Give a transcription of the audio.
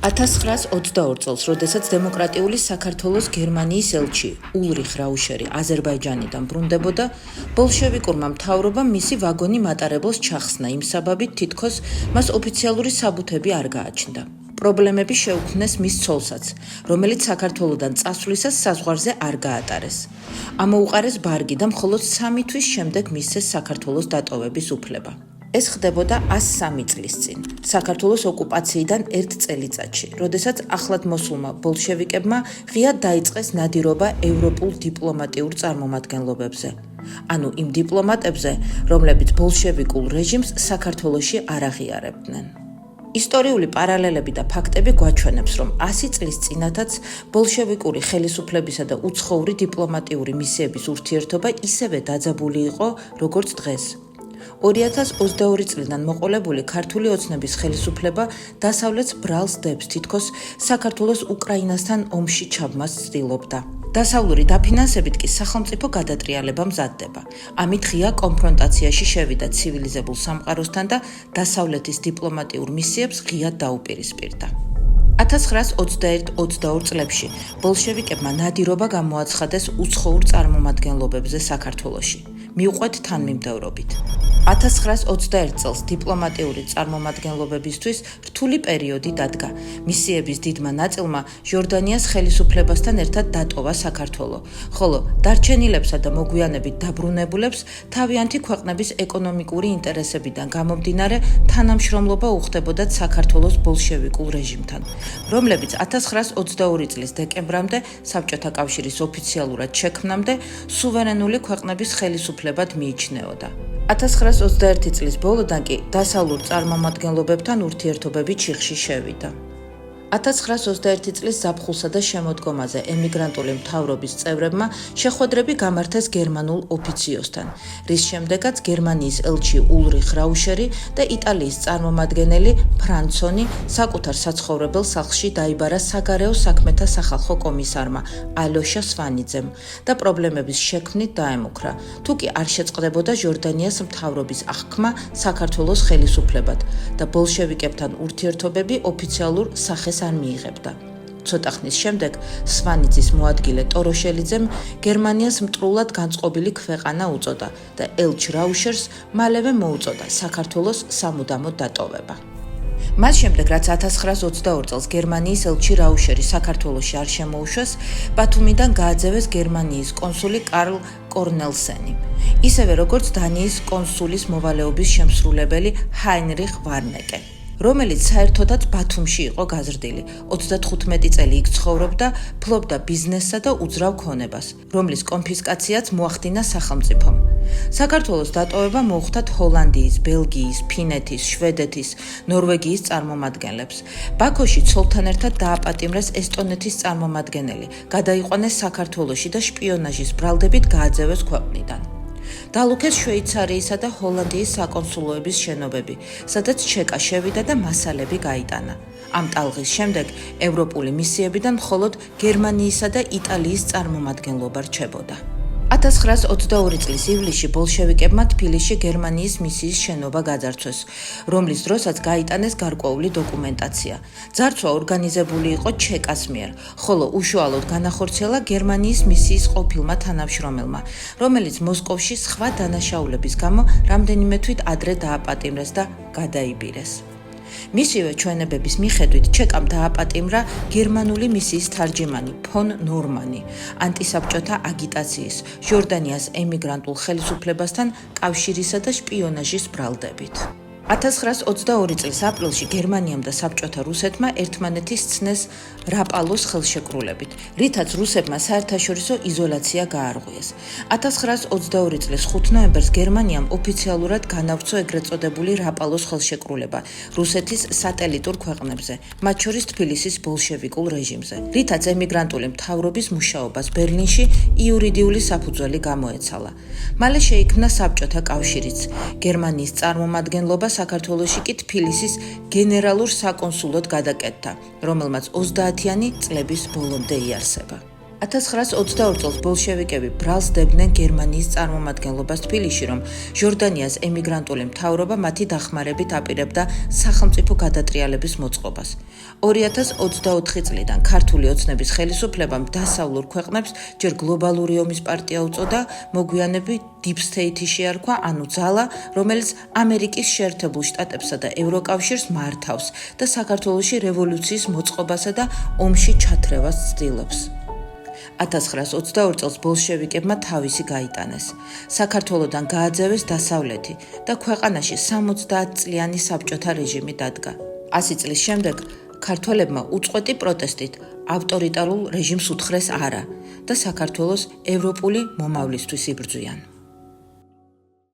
1922 წელს, როდესაც დემოკრატიული საქართველოს გერმანიის ელჩი ულრიხ რაუშერი აზერბაიჯანიდან ბრუნდებოდა, ბოლშევიკურმა მთავრობამ მისი ვაგონი მატარებელს ჩახსნა იმ საბაბით, თითქოს მას ოფიციალური საბუთები არ გააჩნდა. პრობლემები შეუქმნეს მის ცოლსაც, რომელიც საქართველოდან წასვლისას საზღვარზე არ გაატარეს. ამოუყარეს ბარგი და მხოლოდ 3 თვის შემდეგ მისცეს საქართველოს დატოვების უფლება. ეს ხდებოდა 103 წლის წინ, საქართველოს ოკუპაციიდან 1 წელიწადში, როდესაც ახლად მოსულმა ბოლშევიკებმა ღიად დაიწყეს ნადირობა ევროპულ დიპლომატიურ წარმომადგენლობებზე. ანუ იმ დიპლომატებზე, რომლებიც ბოლშევიკულ რეჟიმს საქართველოში არ აღიარებდნენ. ისტორიული პარალელები და ფაქტები გვაჩვენებს, რომ 100 წლის წინათაც ბოლშევიკური ხელისუფლებისა და უცხოური დიპლომატიური მისიების ურთიერთობა ისევე დაძაბული იყო, როგორც დღეს. 2022 წლიდან მოყოლებული ქართული ოცნების ხელისუფლება დასავლეთს ბრალს დებს, თითქოს საქართველოს უკრაინასთან ომში ჩაბმას ცდილობდა. დასავლური დაფინანსებით კი სახელმწიფო გადატრიალება მზადდება. ამით ღია კონფრონტაციაში შევიდა ცივილიზებულ სამყაროსთან და დასავლეთის დიპლომატიურ მისიებს ღიად დაუპირისპირდა. 1921-22 წლებში ბოლშევიკებმა ნადირობა გამოაცხადეს უცხოურ წარმომადგენლობებზე საქართველოში. მიუყვეთ თანმიმდევრობით. 1921 წელს დიპლომატიური წარმომადგენლობებისთვის რთული პერიოდი დადგა. მისიების დიდმა ნაწილმა ჟორდანიას ხელისუფლებასთან ერთად დატოვა საქართველო, ხოლო დარჩენილებსა და მოგვიანებით დაბრუნებულებს თავიანთი ქვეყნების ეკონომიკური ინტერესებიდან გამომდინარე თანამშრომლობა უხდებოდათ საქართველოს ბოლშევიკულ რეჟიმთან, რომლებიც 1922 წლის დეკემბრამდე საბჭოთა კავშირის ოფიციალურად შექმნამდე სუვერენული ქვეყნების ხელისუფლებად მიიჩნეოდა. 1921 წლის ბოლოდან კი დასავლურ წარმომადგენლობებთან ურთიერთობები ჩიხში შევიდა. 1921 წლის ზაფხულსა და შემოდგომაზე ემიგრანტული მთავრობის წევრებმა შეხვედრები გამართეს გერმანულ ოფიციოსთან, რის შემდეგაც გერმანიის ელჩი ულრიხ რაუშერი და იტალიის წარმომადგენელი ფრანცონი საკუთარ საცხოვრებელ სახლში დაიბარა საგარეო საქმეთა სახალხო კომისარმა ალოშა სვანიძემ და პრობლემების შექმნით დაემუქრა, თუკი არ შეწყდებოდა ჟორდანიას მთავრობის აღქმა საქართველოს ხელისუფლებად და ბოლშევიკებთან ურთიერთობები ოფიციალურ სახეს არ მიიღებდა. ცოტა ხნის შემდეგ სვანიძის მოადგილე ტოროშელიძემ გერმანიას მტრულად განწყობილი ქვეყანა უწოდა და ელჩ რაუშერს მალევე მოუწოდა საქართველოს სამუდამოდ დატოვება. მას შემდეგ, რაც 1922 წელს გერმანიის ელჩი რაუშერი საქართველოში არ შემოუშვეს, ბათუმიდან გააძევეს გერმანიის კონსული კარლ კორნელსენი, ისევე როგორც დანიის კონსულის მოვალეობის შემსრულებელი ჰაინრიხ ვარნეკე, რომელიც საერთოდაც ბათუმში იყო გაზრდილი. 35 წელი იქ ცხოვრობდა, ფლობდა ბიზნესსა და უძრავ ქონებას, რომლის კონფისკაციაც მოახდინა სახელმწიფომ. საქართველოს დატოვება მოუხდათ ჰოლანდიის, ბელგიის, ფინეთის, შვედეთის, ნორვეგიის წარმომადგენლებს. ბაქოში ცოლთან ერთად დააპატიმრეს ესტონეთის წარმომადგენელი, გადაიყვანეს საქართველოში და შპიონაჟის ბრალდებით გააძევეს ქვეყნიდან. დალუქეს შვეიცარიისა და ჰოლანდიის საკონსულოების შენობები, სადაც ჩეკა შევიდა და მასალები გაიტანა. ამ ტალღის შემდეგ ევროპული მისიებიდან მხოლოდ გერმანიისა და იტალიის წარმომადგენლობა რჩებოდა. 1922 წლის ივლისში ბოლშევიკებმა თბილისში გერმანიის მისიის შენობა გაძარცვეს, რომლის დროსაც გაიტანეს გარკვეული დოკუმენტაცია. ძარცვა ორგანიზებული იყო ჩეკას მიერ, ხოლო უშუალოდ განახორციელა გერმანიის მისიის ყოფილმა თანამშრომელმა, რომელიც მოსკოვში სხვა დანაშაულების გამო რამდენიმე თვით ადრე დააპატიმრეს და გადაიბირეს. მისივე ჩვენებების მიხედვით ჩეკამ დააპატიმრა გერმანული მისიის თარჯიმანი ფონ ნორმანი ანტისაბჭოთა აგიტაციის, ჟორდანიას ემიგრანტულ ხელისუფლებასთან კავშირისა და შპიონაჟის ბრალდებით. 1922 წლის აპრილში გერმანიამ და საბჭოთა რუსეთმა ერთმანეთის სცნეს რაპალოს ხელშეკრულებით, რითაც რუსებმა საერთაშორისო იზოლაცია გაარღვიეს. 1922 წლის 5 ნოემბერს გერმანიამ ოფიციალურად განავრცო ეგრეთ წოდებული რაპალოს ხელშეკრულება რუსეთის სატელიტურ ქვეყნებზე, მათ შორის თბილისის ბოლშევიკულ რეჟიმზე, რითაც ემიგრანტული მთავრობის მუშაობას ბერლინში იურიდიული საფუძველი გამოეცალა. მალე შეიქმნა საბჭოთა კავშირიც, გერმანიის წარმომადგენლობა საქართველოში კი თბილისის გენერალურ საკონსულოდ გადაკეთდა, რომელმაც 30-იანი წლების ბოლომდე იარსება. 1922 წელს ბოლშევიკები ბრალს დებდნენ გერმანიის წარმომადგენლობას თბილისში, რომ ჟორდანიას ემიგრანტული მთავრობა მათი დახმარებით აპირებდა სახელმწიფო გადატრიალების მოწყობას. 2024 წლიდან ქართული ოცნების ხელისუფლებამ დასავლურ ქვეყნებს ჯერ გლობალური ომის პარტია უწოდა, მოგვიანებით Deep State-ი შეარქვა, ანუ ძალა, რომელიც ამერიკის შეერთებულ შტატებსა და ევროკავშირს მართავს და საქართველოში რევოლუციის მოწყობასა და ომში ჩათრევას ცდილობს. 1922 წელს ბოლშევიკებმა თავისი გაიტანეს. საქართველოდან გააძევეს დასავლეთი და ქვეყანაში 70 წლიანი საბჭოთა რეჟიმი დადგა. 100 წლის შემდეგ ქართველებმა უწყვეტი პროტესტით ავტორიტარულ რეჟიმს უთხრეს არა და საქართველოს ევროპული მომავლისთვის იბრძვიან.